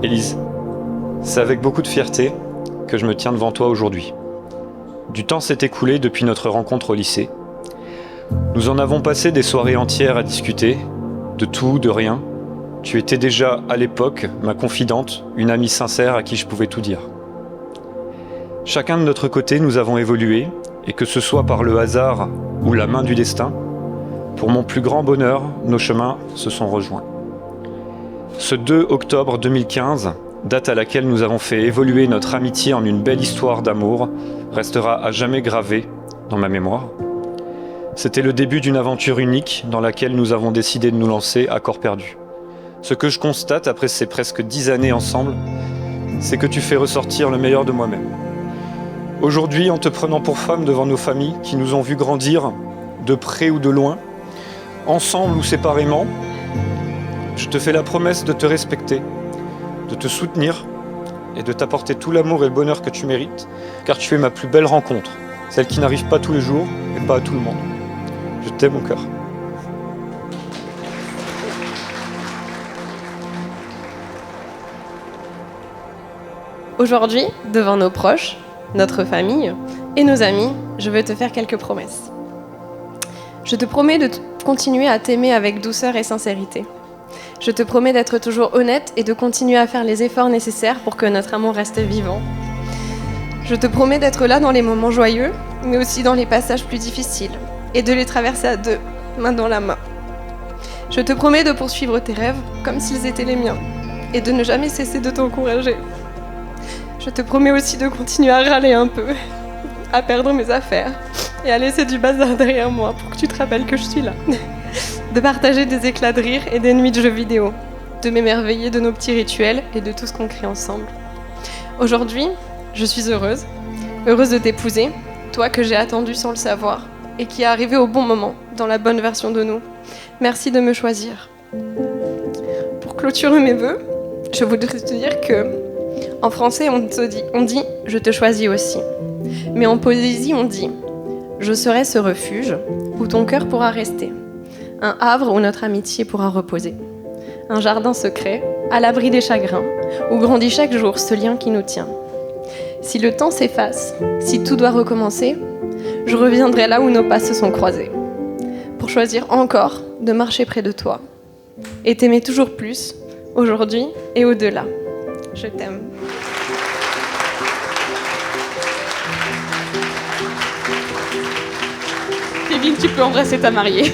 Élise, c'est avec beaucoup de fierté que je me tiens devant toi aujourd'hui. Du temps s'est écoulé depuis notre rencontre au lycée. Nous en avons passé des soirées entières à discuter, de tout, de rien. Tu étais déjà, à l'époque, ma confidente, une amie sincère à qui je pouvais tout dire. Chacun de notre côté, nous avons évolué, et que ce soit par le hasard ou la main du destin, pour mon plus grand bonheur, nos chemins se sont rejoints. Ce 2 octobre 2015, date à laquelle nous avons fait évoluer notre amitié en une belle histoire d'amour, restera à jamais gravée dans ma mémoire. C'était le début d'une aventure unique dans laquelle nous avons décidé de nous lancer à corps perdu. Ce que je constate après ces presque 10 années ensemble, c'est que tu fais ressortir le meilleur de moi-même. Aujourd'hui, en te prenant pour femme devant nos familles qui nous ont vus grandir, de près ou de loin, ensemble ou séparément, je te fais la promesse de te respecter, de te soutenir et de t'apporter tout l'amour et le bonheur que tu mérites, car tu es ma plus belle rencontre, celle qui n'arrive pas tous les jours et pas à tout le monde. Je t'aime au cœur. Aujourd'hui, devant nos proches, notre famille et nos amis, je veux te faire quelques promesses. Je te promets de continuer à t'aimer avec douceur et sincérité. Je te promets d'être toujours honnête et de continuer à faire les efforts nécessaires pour que notre amour reste vivant. Je te promets d'être là dans les moments joyeux, mais aussi dans les passages plus difficiles, et de les traverser à deux, main dans la main. Je te promets de poursuivre tes rêves comme s'ils étaient les miens, et de ne jamais cesser de t'encourager. Je te promets aussi de continuer à râler un peu, à perdre mes affaires, et à laisser du bazar derrière moi pour que tu te rappelles que je suis là. De partager des éclats de rire et des nuits de jeux vidéo, de m'émerveiller de nos petits rituels et de tout ce qu'on crée ensemble. Aujourd'hui, je suis heureuse de t'épouser, toi que j'ai attendu sans le savoir, et qui est arrivé au bon moment, dans la bonne version de nous. Merci de me choisir. Pour clôturer mes vœux, je voudrais te dire que, en français, on dit « je te choisis aussi ». Mais en poésie, on dit « je serai ce refuge où ton cœur pourra rester, un havre où notre amitié pourra reposer, un jardin secret, à l'abri des chagrins, où grandit chaque jour ce lien qui nous tient. Si le temps s'efface, si tout doit recommencer, je reviendrai là où nos pas se sont croisés, pour choisir encore de marcher près de toi et t'aimer toujours plus, aujourd'hui et au-delà. Je t'aime. Kevin, tu peux embrasser ta mariée.